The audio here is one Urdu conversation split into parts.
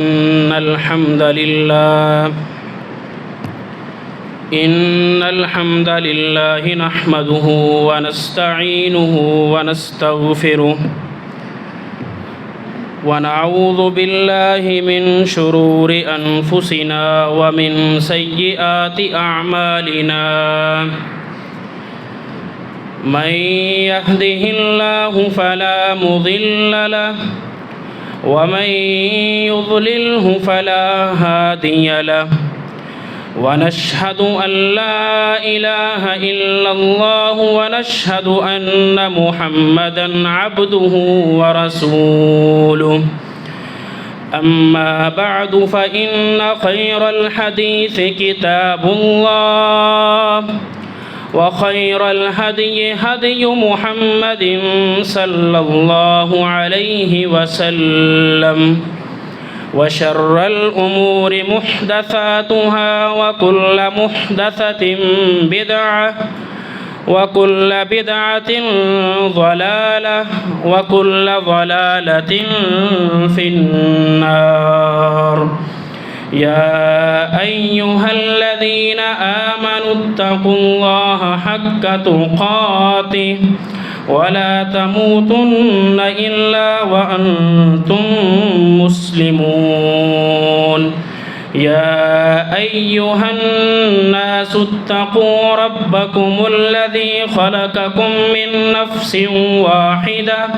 إن الحمد لله نحمده ونستعينه ونستغفره ونعوذ بالله من شرور أنفسنا ومن سيئات أعمالنا من يهده الله فلا مضل له ومن يضلله فلا هادي له ونشهد أن لا إله إلا الله ونشهد أن محمدًا عبده ورسوله أما بعد فإن خير الحديث كتاب الله وخير الهدي هدي محمد صلى الله عليه وسلم وشر الأمور محدثاتها وكل محدثة بدعة وكل بدعة ضلالة وكل ضلالة في النار يا أيها الذين آمنوا اتقوا الله حق تقاته ولا تموتن إلا وأنتم مسلمون يا أيها الناس اتقوا ربكم الذي خلقكم من نفس واحدة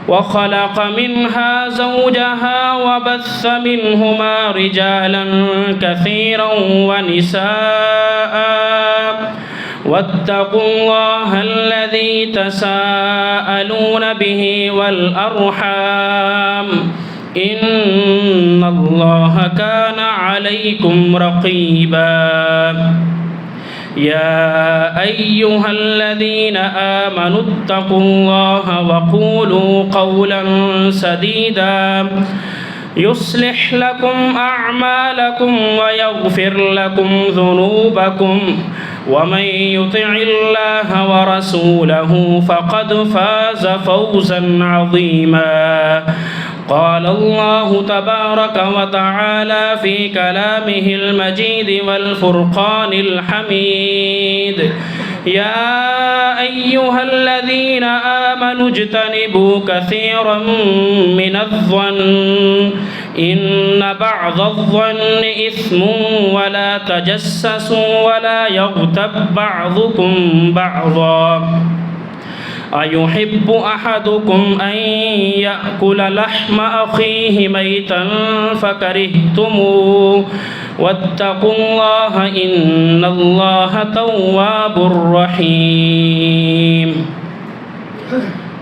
وخلق منها زوجها وبث منهما رجالا كثيرا ونساء واتقوا الله الذي تساءلون به والأرحام إن الله كان عليكم رقيبا يا أيها الذين آمنوا اتقوا الله وقولوا قولا سديدا يصلح لكم أعمالكم ويغفر لكم ذنوبكم ومن يطع الله ورسوله فقد فاز فوزا عظيما قال الله تبارك وتعالى في كلامه المجيد والفرقان الحميد يا أيها الذين آمنوا اجتنبوا كثيرا من الظن إن بعض الظن إثم ولا تجسسوا ولا يغتب بعضكم بعضا أيحب أحدكم أن يأكل لحم أخيه ميتا فكرهتموه واتقوا الله إن الله تواب رحيم.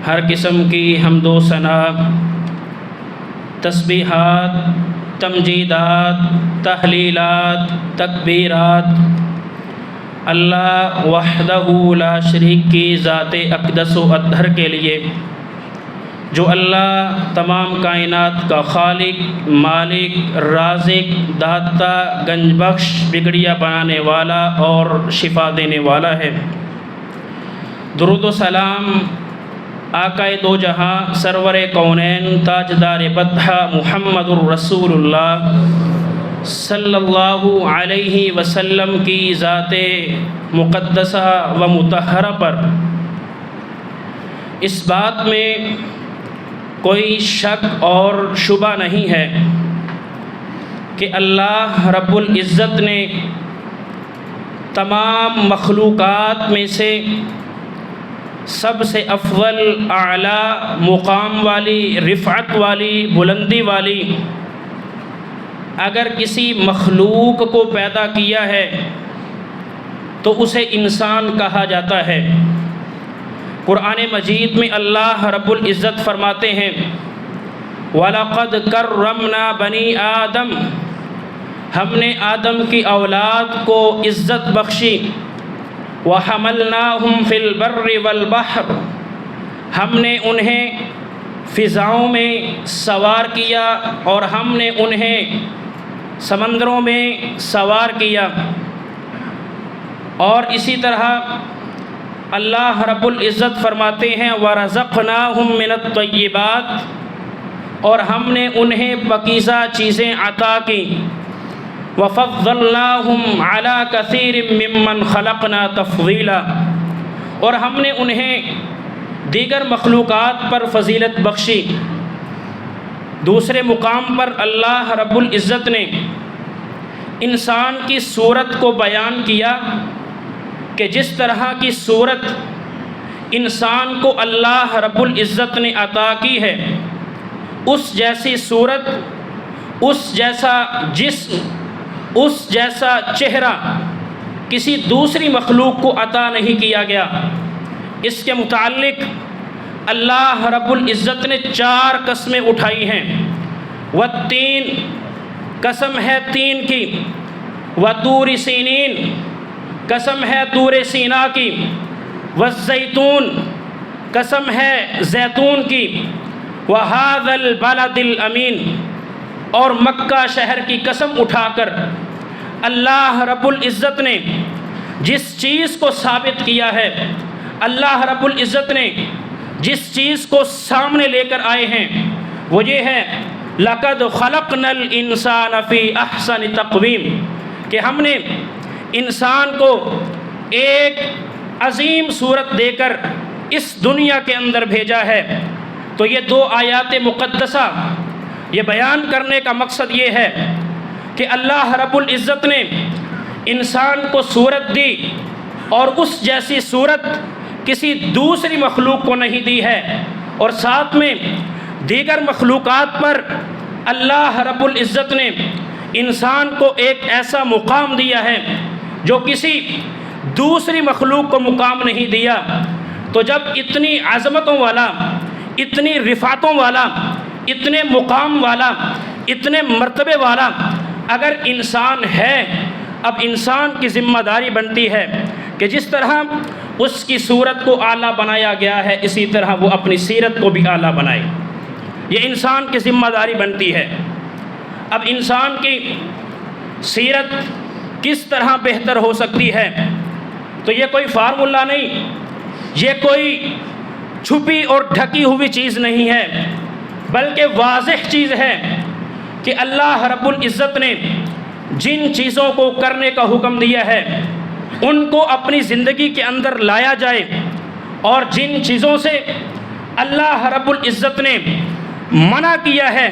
ہر قسم کی حمد و ثنا، تسبیحات، تمجیدات، تحلیلات، تکبیرات اللہ وحدہ لا شریک کی ذات اقدس و اطہر کے لیے، جو اللہ تمام کائنات کا خالق، مالک، رازق، داتا، گنج بخش، بگڑیا بنانے والا اور شفا دینے والا ہے۔ درود و سلام آقائے دو جہاں، سرور کونین، تاجدار بدھا محمد الرسول اللہ صلی اللہ علیہ وسلم کی ذات مقدسہ و مطہرہ پر اس بات میں کوئی شک اور شبہ نہیں ہے کہ اللہ رب العزت نے تمام مخلوقات میں سے سب سے افضل، اعلیٰ مقام والی، رفعت والی، بلندی والی اگر کسی مخلوق کو پیدا کیا ہے تو اسے انسان کہا جاتا ہے۔ قرآن مجید میں اللہ رب العزت فرماتے ہیں وَلَقَدْ كَرَّمْنَا بَنِي آدم، ہم نے آدم کی اولاد کو عزت بخشی، وَحَمَلْنَاهُمْ فِي الْبَرِّ وَالْبَحْرِ، ہم نے انہیں فضاؤں میں سوار کیا اور ہم نے انہیں سمندروں میں سوار کیا۔ اور اسی طرح اللہ رب العزت فرماتے ہیں وَرَزَقْنَاهُمْ مِنَ الطَّيِّبَاتِ، اور ہم نے انہیں پاکیزہ چیزیں عطا کی، وَفَضَّلْنَاهُمْ عَلَى كَثِيرٍ مِّمَّنْ خَلَقْنَا تَفْضِيلًا، اور ہم نے انہیں دیگر مخلوقات پر فضیلت بخشی۔ دوسرے مقام پر اللہ رب العزت نے انسان کی صورت کو بیان کیا کہ جس طرح کی صورت انسان کو اللہ رب العزت نے عطا کی ہے، اس جیسی صورت، اس جیسا جسم، اس جیسا چہرہ کسی دوسری مخلوق کو عطا نہیں کیا گیا۔ اس کے متعلق اللہ رب العزت نے 4 قسمیں اٹھائی ہیں۔ والتین، قسم ہے تین کی، وطور سینین، قسم ہے طور سینا کی، والزیتون، قسم ہے زیتون کی، وہذا البلد الامین، اور مکہ شہر کی قسم اٹھا کر اللہ رب العزت نے جس چیز کو ثابت کیا ہے، اللہ رب العزت نے جس چیز کو سامنے لے کر آئے ہیں وہ یہ ہے لَقَدْ خَلَقْنَا الْإِنسَانَ فِي أَحْسَنِ تَقْوِيمٍ، کہ ہم نے انسان کو ایک عظیم صورت دے کر اس دنیا کے اندر بھیجا ہے۔ تو یہ 2 آیات مقدسہ یہ بیان کرنے کا مقصد یہ ہے کہ اللہ رب العزت نے انسان کو صورت دی اور اس جیسی صورت کسی دوسری مخلوق کو نہیں دی ہے، اور ساتھ میں دیگر مخلوقات پر اللہ رب العزت نے انسان کو ایک ایسا مقام دیا ہے جو کسی دوسری مخلوق کو مقام نہیں دیا۔ تو جب اتنی عظمتوں والا، اتنی رفعتوں والا، اتنے مقام والا، اتنے مرتبے والا اگر انسان ہے، اب انسان کی ذمہ داری بنتی ہے کہ جس طرح اس کی صورت کو اعلیٰ بنایا گیا ہے اسی طرح وہ اپنی سیرت کو بھی اعلیٰ بنائے۔ یہ انسان کی ذمہ داری بنتی ہے۔ اب انسان کی سیرت کس طرح بہتر ہو سکتی ہے؟ تو یہ کوئی فارمولہ نہیں، یہ کوئی چھپی اور ڈھکی ہوئی چیز نہیں ہے، بلکہ واضح چیز ہے کہ اللہ رب العزت نے جن چیزوں کو کرنے کا حکم دیا ہے ان کو اپنی زندگی کے اندر لایا جائے، اور جن چیزوں سے اللہ رب العزت نے منع کیا ہے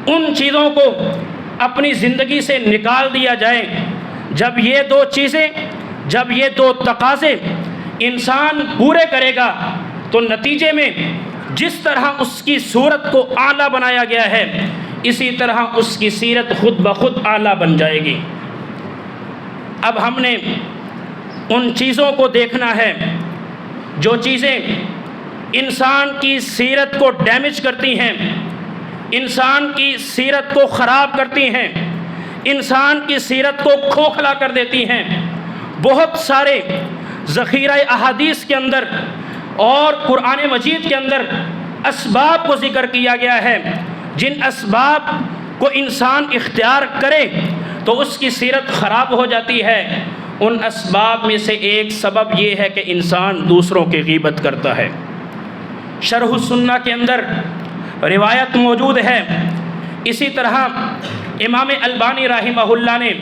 ان چیزوں کو اپنی زندگی سے نکال دیا جائے۔ جب یہ 2 چیزیں، جب یہ 2 تقاضے انسان پورے کرے گا تو نتیجے میں جس طرح اس کی صورت کو اعلیٰ بنایا گیا ہے اسی طرح اس کی سیرت خود بخود اعلیٰ بن جائے گی۔ اب ہم نے ان چیزوں کو دیکھنا ہے جو چیزیں انسان کی سیرت کو ڈیمیج کرتی ہیں، انسان کی سیرت کو خراب کرتی ہیں، انسان کی سیرت کو کھوکھلا کر دیتی ہیں۔ بہت سارے ذخیرہ احادیث کے اندر اور قرآن مجید کے اندر اسباب کو ذکر کیا گیا ہے، جن اسباب کو انسان اختیار کرے تو اس کی سیرت خراب ہو جاتی ہے۔ ان اسباب میں سے ایک سبب یہ ہے کہ انسان دوسروں کی غیبت کرتا ہے۔ شرح السنہ کے اندر روایت موجود ہے، اسی طرح امام البانی رحمہ اللہ نے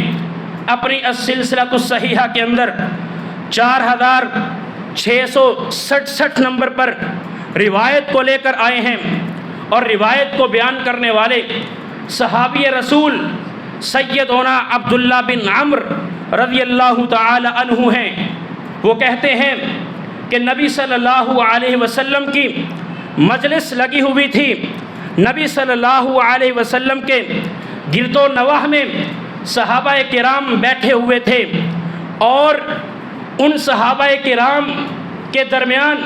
اپنی السلسلۃ الصحیحہ کے اندر 4667 نمبر پر روایت کو لے کر آئے ہیں، اور روایت کو بیان کرنے والے صحابی رسول سیدنا عبداللہ بن عمرو رضی اللہ تعالی عنہ ہیں۔ وہ کہتے ہیں کہ نبی صلی اللہ علیہ وسلم کی مجلس لگی ہوئی تھی، نبی صلی اللہ علیہ وسلم کے گرد و نواح میں صحابہ کرام بیٹھے ہوئے تھے، اور ان صحابہ کرام کے درمیان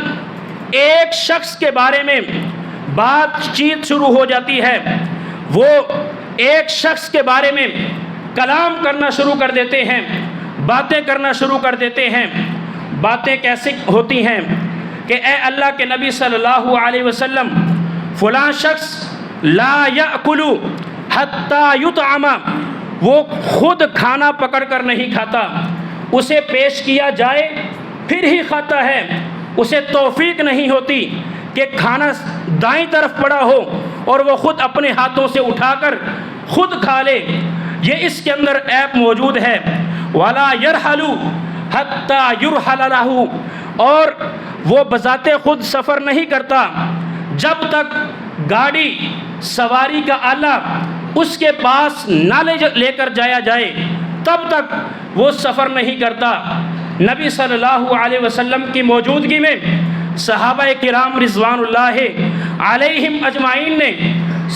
ایک شخص کے بارے میں بات چیت شروع ہو جاتی ہے۔ وہ ایک شخص کے بارے میں کلام کرنا شروع کر دیتے ہیں، باتیں کرنا شروع کر دیتے ہیں۔ باتیں کیسی ہوتی ہیں کہ اے اللہ کے نبی صلی اللہ علیہ وسلم، فلاں شخص لا یأکل حتی یطعم، وہ خود کھانا پکڑ کر نہیں کھاتا، اسے پیش کیا جائے پھر ہی کھاتا ہے، اسے توفیق نہیں ہوتی کہ کھانا دائیں طرف پڑا ہو اور وہ خود اپنے ہاتھوں سے اٹھا کر خود کھا لے، یہ اس کے اندر عیب موجود ہے۔ وَلَا يَرْحَلُ حَتَّى يُرْحَلَ لَهُ، اور وہ بذات خود سفر نہیں کرتا جب تک گاڑی سواری کا آلہ اس کے پاس نہ لے کر جایا جائے، تب تک وہ سفر نہیں کرتا۔ نبی صلی اللہ علیہ وسلم کی موجودگی میں صحابہ کرام رضوان اللہ علیہم اجمعین نے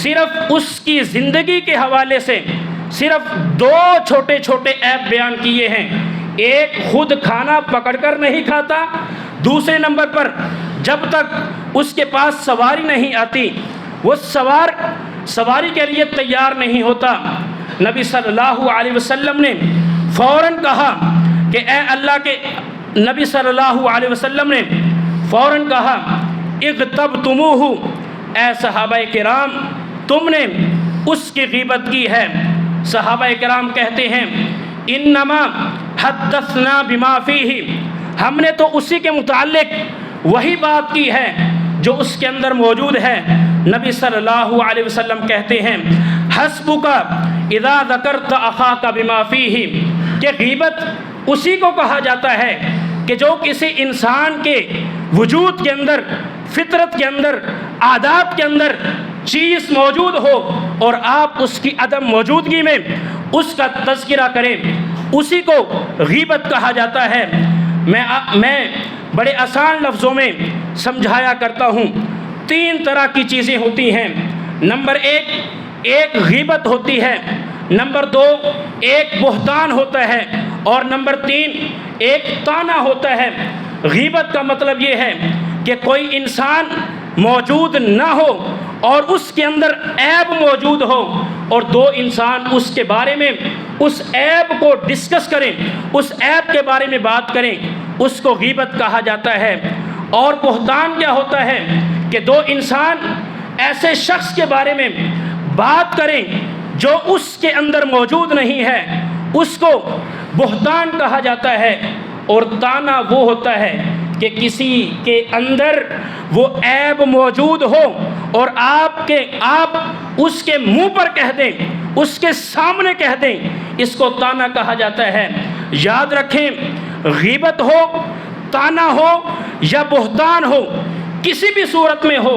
صرف اس کی زندگی کے حوالے سے صرف 2 چھوٹے چھوٹے عیب بیان کیے ہیں۔ ایک، خود کھانا پکڑ کر نہیں کھاتا، دوسرے نمبر پر جب تک اس کے پاس سواری نہیں آتی وہ سواری کے لیے تیار نہیں ہوتا۔ نبی صلی اللہ علیہ وسلم نے فوراً کہا کہ اے اللہ کے نبی صلی اللہ علیہ وسلم نے فوراً کہا اغتبتموہ، اے صحابہ کرام تم نے اس کی غیبت کی ہے۔ صحابہ کرام کہتے ہیں انما حدثنا بما فیہ، ہم نے تو اسی کے متعلق وہی بات کی ہے جو اس کے اندر موجود ہے۔ نبی صلی اللہ علیہ وسلم کہتے ہیں حسبک اذا ذکرت اخاک بما فیہ، کہ غیبت اسی کو کہا جاتا ہے کہ جو کسی انسان کے وجود کے اندر، فطرت کے اندر، عادات کے اندر چیز موجود ہو اور آپ اس کی عدم موجودگی میں اس کا تذکرہ کریں، اسی کو غیبت کہا جاتا ہے۔ میں بڑے آسان لفظوں میں سمجھایا کرتا ہوں۔ 3 طرح کی چیزیں ہوتی ہیں۔ نمبر 1 ایک غیبت ہوتی ہے، نمبر 2 ایک بہتان ہوتا ہے، اور نمبر 3 ایک طعنہ ہوتا ہے۔ غیبت کا مطلب یہ ہے کہ کوئی انسان موجود نہ ہو اور اس کے اندر عیب موجود ہو اور 2 انسان اس کے بارے میں اس عیب کو ڈسکس کریں، اس عیب کے بارے میں بات کریں، اس کو غیبت کہا جاتا ہے۔ اور بہتان کیا ہوتا ہے کہ 2 انسان ایسے شخص کے بارے میں بات کریں جو اس کے اندر موجود نہیں ہے، اس کو بہتان کہا جاتا ہے۔ اور طعنہ وہ ہوتا ہے کہ کسی کے اندر وہ عیب موجود ہو اور آپ اس کے منہ پر کہہ دیں، اس کے سامنے کہہ دیں، اس کو طعنہ کہا جاتا ہے۔ یاد رکھیں، غیبت ہو، طعنہ ہو یا بہتان ہو، کسی بھی صورت میں ہو،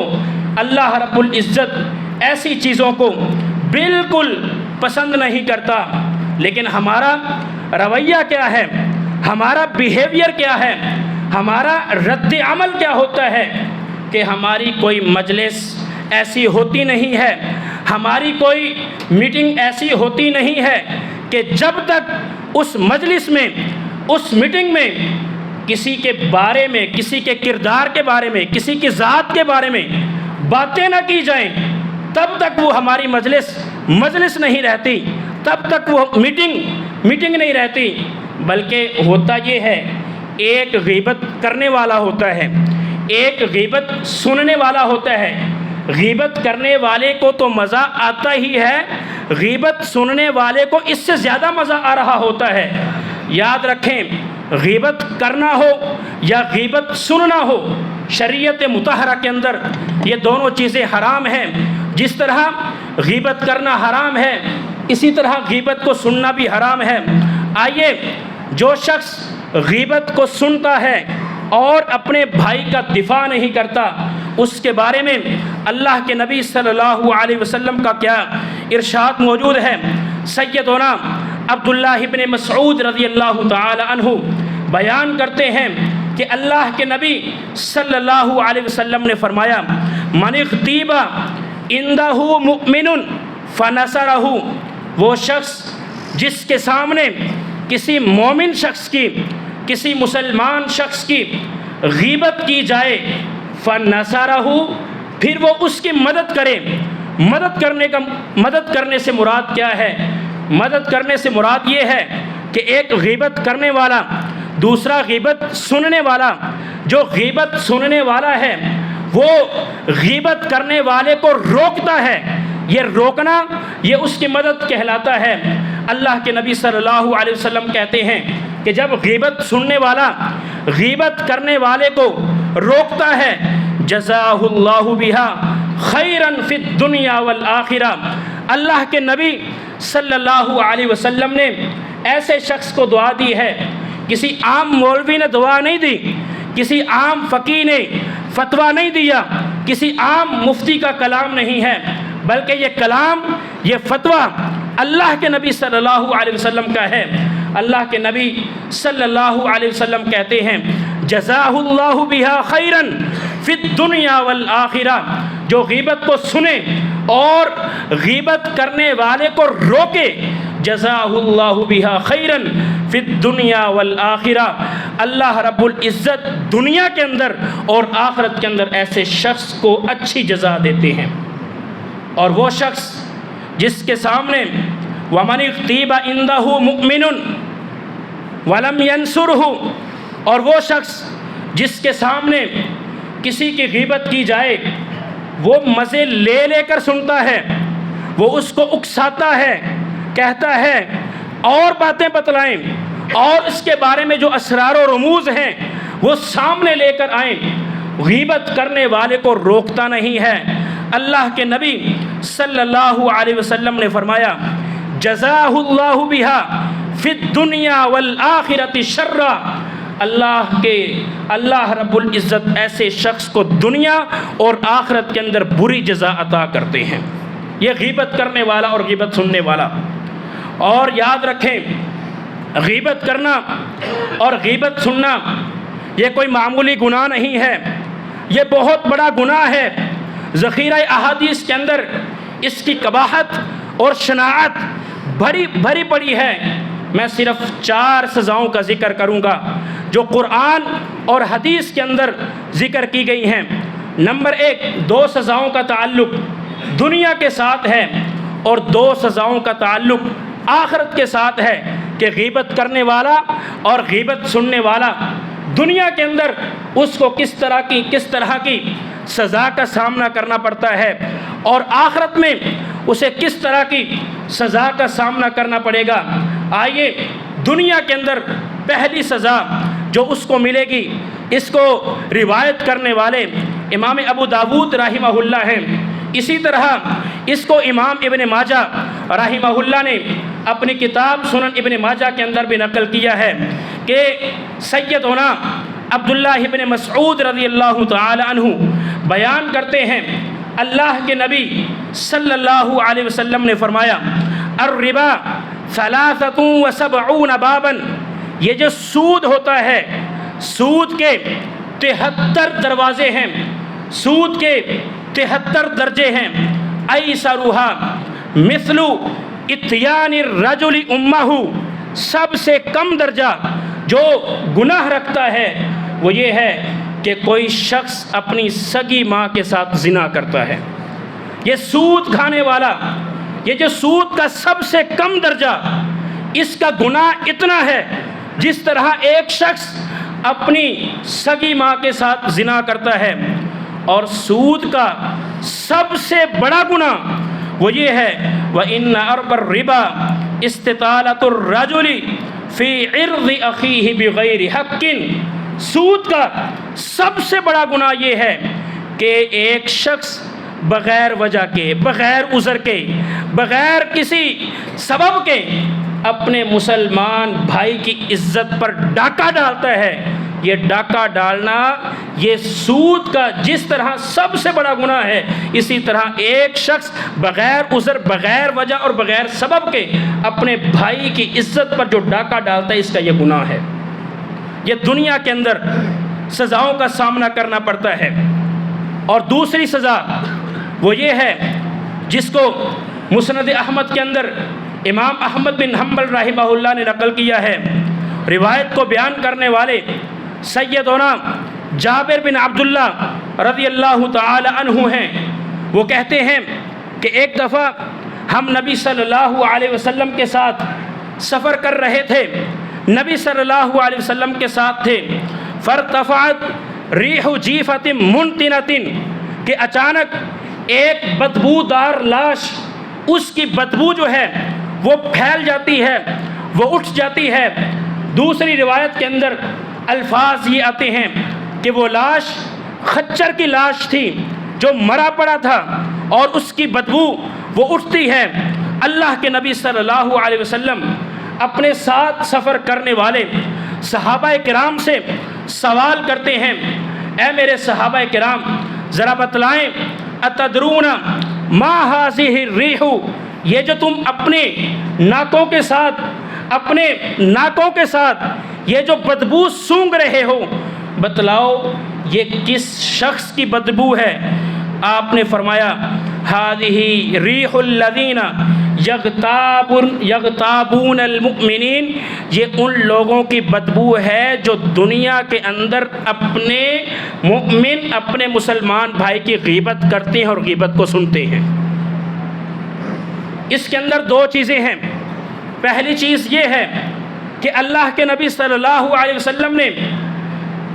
اللہ رب العزت ایسی چیزوں کو بالکل پسند نہیں کرتا۔ لیکن ہمارا رویہ کیا ہے، ہمارا بیہیویئر کیا ہے، ہمارا رد عمل کیا ہوتا ہے کہ ہماری کوئی مجلس ایسی ہوتی نہیں ہے، ہماری کوئی میٹنگ ایسی ہوتی نہیں ہے کہ جب تک اس مجلس میں، اس میٹنگ میں کسی کے بارے میں، کسی کے کردار کے بارے میں، کسی کی ذات کے بارے میں باتیں نہ کی جائیں، تب تک وہ ہماری مجلس نہیں رہتی، تب تک وہ میٹنگ نہیں رہتی۔ بلکہ ہوتا یہ ہے، ایک غیبت کرنے والا ہوتا ہے، ایک غیبت سننے والا ہوتا ہے۔ غیبت کرنے والے کو تو مزہ آتا ہی ہے، غیبت سننے والے کو اس سے زیادہ مزہ آ رہا ہوتا ہے۔ یاد رکھیں، غیبت کرنا ہو یا غیبت سننا ہو، شریعت مطہرہ کے اندر یہ دونوں چیزیں حرام ہیں۔ جس طرح غیبت کرنا حرام ہے، اسی طرح غیبت کو سننا بھی حرام ہے۔ آئیے، جو شخص غیبت کو سنتا ہے اور اپنے بھائی کا دفاع نہیں کرتا، اس کے بارے میں اللہ کے نبی صلی اللہ علیہ وسلم کا کیا ارشاد موجود ہے۔ سیدنا عبداللہ ابن مسعود رضی اللہ تعالی عنہ بیان کرتے ہیں کہ اللہ کے نبی صلی اللہ علیہ وسلم نے فرمایا من اغتیب عندہ مؤمن فنصرہ، وہ شخص جس کے سامنے کسی مومن شخص کی، کسی مسلمان شخص کی غیبت کی جائے، فنصرہ، پھر وہ اس کی مدد کرے۔ مدد کرنے سے مراد کیا ہے؟ مدد کرنے سے مراد یہ ہے کہ ایک غیبت کرنے والا، دوسرا غیبت سننے والا۔ جو غیبت سننے والا ہے وہ غیبت کرنے والے کو روکتا ہے، یہ روکنا یہ اس کی مدد کہلاتا ہے۔ اللہ کے نبی صلی اللہ علیہ وسلم کہتے ہیں کہ جب غیبت سننے والا غیبت کرنے والے کو روکتا ہے، جزاہ اللہ بہا خیرا فی الدنیا والآخرہ۔ اللہ کے نبی صلی اللہ علیہ وسلم نے ایسے شخص کو دعا دی ہے، کسی عام مولوی نے دعا نہیں دی، کسی عام فقیہ نے فتویٰ نہیں دیا، کسی عام مفتی کا کلام نہیں ہے، بلکہ یہ کلام، یہ فتویٰ اللہ کے نبی صلی اللہ علیہ وسلم کا ہے۔ اللہ کے نبی صلی اللہ علیہ وسلم کہتے ہیں جزاہ اللہ بہا خیرا فی الدنیا والآخرہ، جو غیبت کو سنے اور غیبت کرنے والے کو روکے، جزاہ اللہ بہا خیرا فی الدنیا والآخرہ، اللہ رب العزت دنیا کے اندر اور آخرت کے اندر ایسے شخص کو اچھی جزا دیتے ہیں۔ اور وہ شخص جس کے سامنے وَمَنِ اغْتِيبَ عِنْدَهُ مُؤْمِنٌ وَلَمْ يَنْصُرْهُ، اور وہ شخص جس کے سامنے کسی کی غیبت کی جائے وہ مزے لے لے کر سنتا ہے، وہ اس کو اکساتا ہے، کہتا ہے اور باتیں بتلائیں اور اس کے بارے میں جو اسرار و رموز ہیں وہ سامنے لے کر آئیں، غیبت کرنے والے کو روکتا نہیں ہے۔ اللہ کے نبی صلی اللہ علیہ وسلم نے فرمایا جزاہ اللہ بہا فی الدنیا والآخرۃ شرا، اللہ رب العزت ایسے شخص کو دنیا اور آخرت کے اندر بری جزا عطا کرتے ہیں۔ یہ غیبت کرنے والا اور غیبت سننے والا۔ اور یاد رکھیں، غیبت کرنا اور غیبت سننا یہ کوئی معمولی گناہ نہیں ہے، یہ بہت بڑا گناہ ہے۔ ذخیرہ احادیث کے اندر اس کی قباحت اور شناعت بھری پڑی ہے۔ میں صرف 4 سزاؤں کا ذکر کروں گا جو قرآن اور حدیث کے اندر ذکر کی گئی ہیں۔ نمبر 1، 2 سزاؤں کا تعلق دنیا کے ساتھ ہے اور 2 سزاؤں کا تعلق آخرت کے ساتھ ہے کہ غیبت کرنے والا اور غیبت سننے والا دنیا کے اندر اس کو کس طرح کی سزا کا سامنا کرنا پڑتا ہے اور آخرت میں اسے کس طرح کی سزا کا سامنا کرنا پڑے گا۔ آئیے دنیا کے اندر پہلی سزا جو اس کو ملے گی، اس کو روایت کرنے والے امام ابو داود رحمہ اللہ ہیں، اسی طرح اس کو امام ابن ماجہ رحمہ اللہ نے اپنی کتاب سنن ابن ماجہ کے اندر بھی نقل کیا ہے کہ سیدنا عبداللہ ابن مسعود رضی اللہ تعالی عنہ بیان کرتے ہیں اللہ کے نبی صلی اللہ علیہ وسلم نے فرمایا الربا 73 بابا، یہ جو سود ہوتا ہے، سود کے 73 دروازے ہیں، سود کے 73 درجے ہیں۔ ایسرها مثل اتیان الرجل امہ، سب سے کم درجہ جو گناہ رکھتا ہے وہ یہ ہے کہ کوئی شخص اپنی سگی ماں کے ساتھ زنا کرتا ہے۔ یہ سود کھانے والا، یہ جو سود کا سب سے کم درجہ، اس کا گناہ اتنا ہے جس طرح ایک شخص اپنی سگی ماں کے ساتھ زنا کرتا ہے۔ اور سود کا سب سے بڑا گناہ وہ یہ ہے وَإِنَّ أَرْبَ الرِّبَا اسْتِطَالَةُ الرَّجُلِ فِي عِرْضِ أَخِيهِ بِغَيْرِ حَقٍ، سود کا سب سے بڑا گناہ یہ ہے کہ ایک شخص بغیر وجہ کے، بغیر عذر کے، بغیر کسی سبب کے اپنے مسلمان بھائی کی عزت پر ڈاکہ ڈالتا ہے۔ یہ ڈاکہ ڈالنا یہ سود کا جس طرح سب سے بڑا گناہ ہے، اسی طرح ایک شخص بغیر عذر، بغیر وجہ اور بغیر سبب کے اپنے بھائی کی عزت پر جو ڈاکہ ڈالتا ہے، اس کا یہ گناہ ہے۔ یہ دنیا کے اندر سزاؤں کا سامنا کرنا پڑتا ہے۔ اور دوسری سزا وہ یہ ہے جس کو مسند احمد کے اندر امام احمد بن حنبل رحمہ اللہ نے نقل کیا ہے۔ روایت کو بیان کرنے والے سیدنا جابر بن عبداللہ رضی اللہ تعالی عنہ ہیں۔ وہ کہتے ہیں کہ ایک دفعہ ہم نبی صلی اللہ علیہ وسلم کے ساتھ سفر کر رہے تھے، نبی صلی اللہ علیہ وسلم کے ساتھ تھے، فارتفعت ریح جیفۃ منتنۃ، کہ اچانک ایک بدبودار لاش، اس کی بدبو جو ہے وہ پھیل جاتی ہے، وہ اٹھ جاتی ہے۔ دوسری روایت کے اندر الفاظ یہ آتے ہیں کہ وہ لاش خچر کی لاش تھی جو مرا پڑا تھا اور اس کی بدبو وہ اٹھتی ہے۔ اللہ کے نبی صلی اللہ علیہ وسلم اپنے ساتھ سفر کرنے والے صحابہ کرام سے سوال کرتے ہیں، اے میرے صحابہ کرام ذرا بتلائیں، اتدرون ما هذه الريح، یہ جو تم اپنے ناکوں کے ساتھ یہ جو بدبو سونگھ رہے ہو، بتلاؤ یہ کس شخص کی بدبو ہے؟ آپ نے فرمایا هذه ريح الذين یغتابون المؤمنین، یہ ان لوگوں کی بدبو ہے جو دنیا کے اندر اپنے مؤمن، اپنے مسلمان بھائی کی غیبت کرتے ہیں اور غیبت کو سنتے ہیں۔ اس کے اندر دو چیزیں ہیں۔ پہلی چیز یہ ہے کہ اللہ کے نبی صلی اللہ علیہ وسلم نے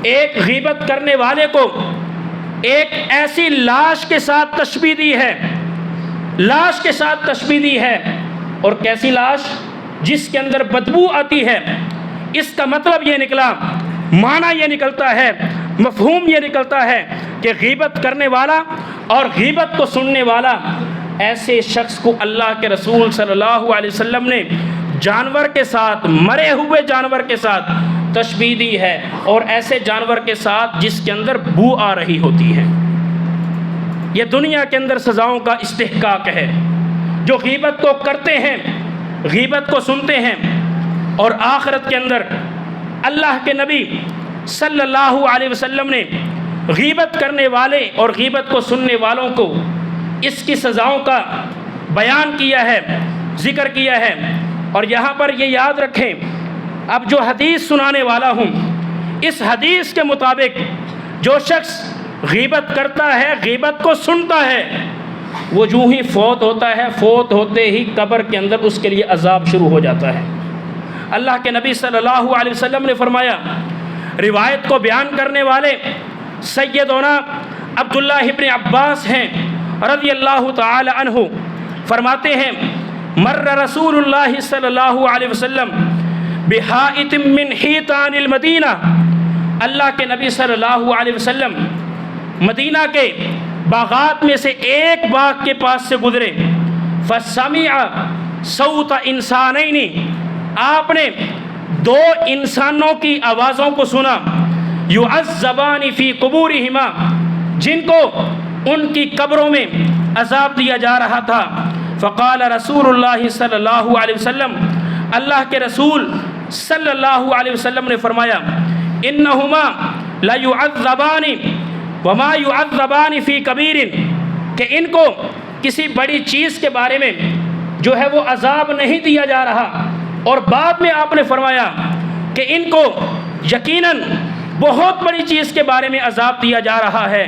ایک غیبت کرنے والے کو ایک ایسی لاش کے ساتھ تشبیہ دی ہے، لاش کے ساتھ تشبیہ دی ہے، اور کیسی لاش؟ جس کے اندر بدبو آتی ہے۔ اس کا مطلب یہ نکلا، معنی یہ نکلتا ہے، مفہوم یہ نکلتا ہے کہ غیبت کرنے والا اور غیبت کو سننے والا، ایسے شخص کو اللہ کے رسول صلی اللہ علیہ وسلم نے جانور کے ساتھ، مرے ہوئے جانور کے ساتھ تشبیہ دی ہے، اور ایسے جانور کے ساتھ جس کے اندر بو آ رہی ہوتی ہے۔ یہ دنیا کے اندر سزاؤں کا استحقاق ہے۔ جو غیبت کو کرتے ہیں، غیبت کو سنتے ہیں، اور آخرت کے اندر اللہ کے نبی صلی اللہ علیہ وسلم نے غیبت کرنے والے اور غیبت کو سننے والوں کو اس کی سزاؤں کا بیان کیا ہے، ذکر کیا ہے۔ اور یہاں پر یہ یاد رکھیں، اب جو حدیث سنانے والا ہوں، اس حدیث کے مطابق جو شخص غیبت کرتا ہے، غیبت کو سنتا ہے، وہ جو ہی فوت ہوتا ہے، فوت ہوتے ہی قبر کے اندر اس کے لیے عذاب شروع ہو جاتا ہے۔ اللہ کے نبی صلی اللہ علیہ وسلم نے فرمایا، روایت کو بیان کرنے والے سیدنا عبداللہ ابن عباس ہیں رضی اللہ تعالی عنہ، فرماتے ہیں مر رسول اللہ صلی اللہ علیہ وسلم بحائط من حیطان المدینہ، اللہ کے نبی صلی اللہ علیہ وسلم مدینہ کے باغات میں سے ایک باغ کے پاس سے گزرے، فسمع صوت انسانین، آپ نے دو انسانوں کی آوازوں کو سنا، یعذبان فی قبورہما، جن کو ان کی قبروں میں عذاب دیا جا رہا تھا۔ فقال رسول اللہ صلی اللہ علیہ وسلم، اللہ کے رسول صلی اللہ علیہ وسلم نے فرمایا، انہما لیعذبان وما یعذبان فی کبیر، کہ ان کو کسی بڑی چیز کے بارے میں جو ہے وہ عذاب نہیں دیا جا رہا، اور بعد میں آپ نے فرمایا کہ ان کو یقیناً بہت بڑی چیز کے بارے میں عذاب دیا جا رہا ہے۔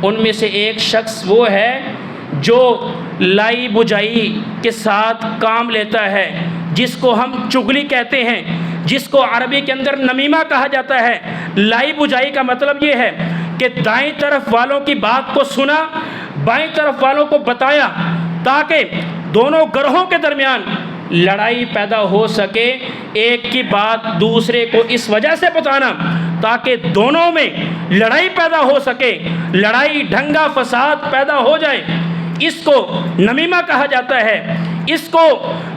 ان میں سے ایک شخص وہ ہے جو لائی بجائی کے ساتھ کام لیتا ہے، جس کو ہم چغلی کہتے ہیں، جس کو عربی کے اندر نمیمہ کہا جاتا ہے۔ لائی بجائی کا مطلب یہ ہے کہ دائیں طرف والوں کی بات کو سنا، بائیں طرف والوں کو بتایا، تاکہ دونوں گروہوں کے درمیان لڑائی پیدا ہو سکے۔ ایک کی بات دوسرے کو اس وجہ سے بتانا تاکہ دونوں میں لڑائی پیدا ہو سکے، لڑائی ڈھنگا فساد پیدا ہو جائے، اس کو نمیمہ کہا جاتا ہے، اس کو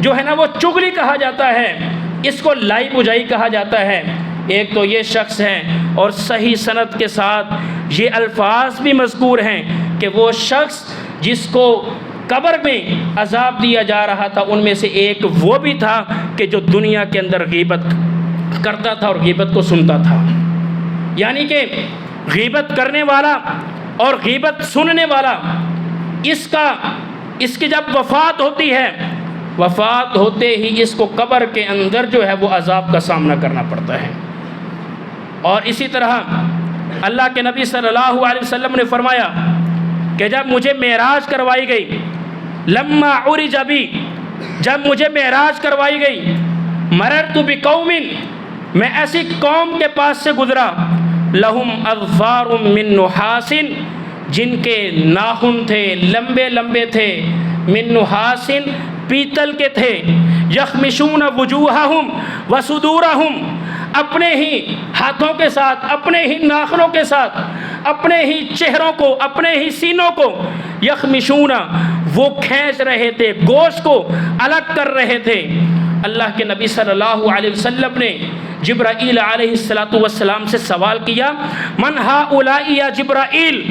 جو ہے نا وہ چغلی کہا جاتا ہے، اس کو لائی بجائی کہا جاتا ہے۔ ایک تو یہ شخص ہے، اور صحیح سند کے ساتھ یہ الفاظ بھی مذکور ہیں کہ وہ شخص جس کو قبر میں عذاب دیا جا رہا تھا، ان میں سے ایک وہ بھی تھا کہ جو دنیا کے اندر غیبت کرتا تھا اور غیبت کو سنتا تھا۔ یعنی کہ غیبت کرنے والا اور غیبت سننے والا، اس کی جب وفات ہوتی ہے، وفات ہوتے ہی اس کو قبر کے اندر جو ہے وہ عذاب کا سامنا کرنا پڑتا ہے۔ اور اسی طرح اللہ کے نبی صلی اللہ علیہ وسلم نے فرمایا کہ جب مجھے معراج کروائی گئی، لما عرج بی، جب مجھے معراج کروائی گئی، مررت بقوم، میں ایسی قوم کے پاس سے گزرا، لہم اظفار من نحاس، جن کے ناخن تھے لمبے لمبے تھے، من نحاس، پیتل کے تھے، یخمشون وجوہہم وصدورہم، اپنے ہی ہاتھوں کے ساتھ، اپنے ہی ناخنوں کے ساتھ اپنے ہی چہروں کو، اپنے ہی سینوں کو یخمشون، وہ کھینچ رہے تھے، گوشت کو الگ کر رہے تھے۔ اللہ کے نبی صلی اللہ علیہ وسلم نے جبرائیل علیہ السلام سے سوال کیا، من ہؤلاء یا جبرائیل،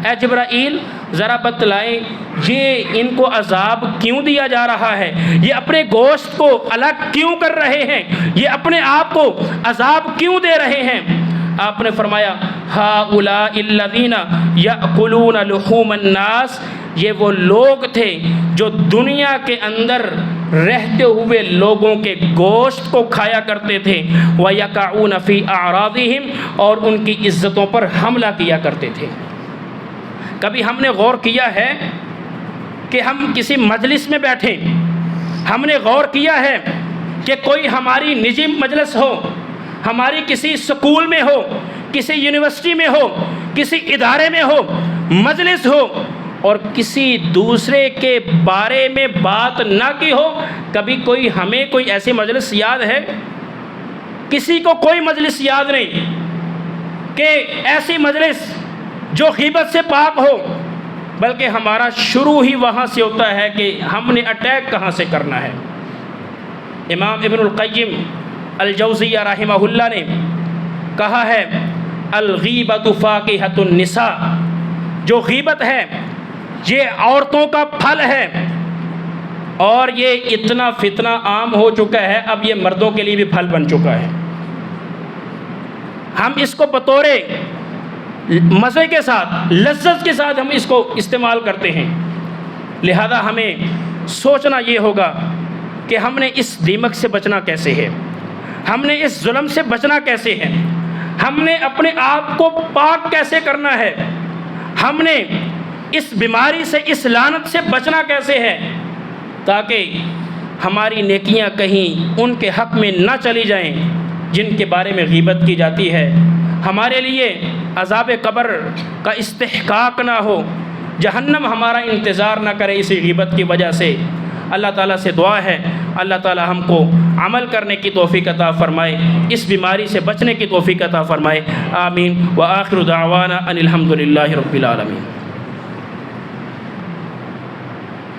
اے جبرائیل ذرا بتلائیں یہ ان کو عذاب کیوں دیا جا رہا ہے، یہ اپنے گوشت کو الگ کیوں کر رہے ہیں، یہ اپنے آپ کو عذاب کیوں دے رہے ہیں؟ آپ نے فرمایا ہؤلاء الذین یأکلون لحوم الناس، یہ وہ لوگ تھے جو دنیا کے اندر رہتے ہوئے لوگوں کے گوشت کو کھایا کرتے تھے، وَيَقَعُونَ فِي أَعْرَاضِهِمْ، اور ان کی عزتوں پر حملہ کیا کرتے تھے۔ کبھی ہم نے غور کیا ہے کہ ہم کسی مجلس میں بیٹھیں، ہم نے غور کیا ہے کہ کوئی ہماری نجی مجلس ہو، ہماری کسی سکول میں ہو، کسی یونیورسٹی میں ہو، کسی ادارے میں ہو، مجلس ہو، اور کسی دوسرے کے بارے میں بات نہ کی ہو؟ کبھی ہمیں کوئی ایسی مجلس یاد ہے؟ کسی کو کوئی مجلس یاد نہیں کہ ایسی مجلس جو غیبت سے پاک ہو، بلکہ ہمارا شروع ہی وہاں سے ہوتا ہے کہ ہم نے اٹیک کہاں سے کرنا ہے۔ امام ابن القیم الجوزیہ رحمہ اللہ نے کہا ہے الغیبۃ فاقہۃ النساء، جو غیبت ہے یہ عورتوں کا پھل ہے، اور یہ اتنا فتنہ عام ہو چکا ہے اب یہ مردوں کے لیے بھی پھل بن چکا ہے۔ ہم اس کو بطور مزے کے ساتھ، لذت کے ساتھ ہم اس کو استعمال کرتے ہیں، لہذا ہمیں سوچنا یہ ہوگا کہ ہم نے اس دیمک سے بچنا کیسے ہے، ہم نے اس ظلم سے بچنا کیسے ہے، ہم نے اپنے آپ کو پاک کیسے کرنا ہے، ہم نے اس بیماری سے، اس لعنت سے بچنا کیسے ہے، تاکہ ہماری نیکیاں کہیں ان کے حق میں نہ چلی جائیں جن کے بارے میں غیبت کی جاتی ہے، ہمارے لیے عذاب قبر کا استحقاق نہ ہو، جہنم ہمارا انتظار نہ کرے اسی غیبت کی وجہ سے۔ اللہ تعالیٰ سے دعا ہے اللہ تعالیٰ ہم کو عمل کرنے کی توفیق عطا فرمائے، اس بیماری سے بچنے کی توفیق عطا فرمائے، آمین۔ وآخر دعوانا ان الحمد للہ رب العالمین۔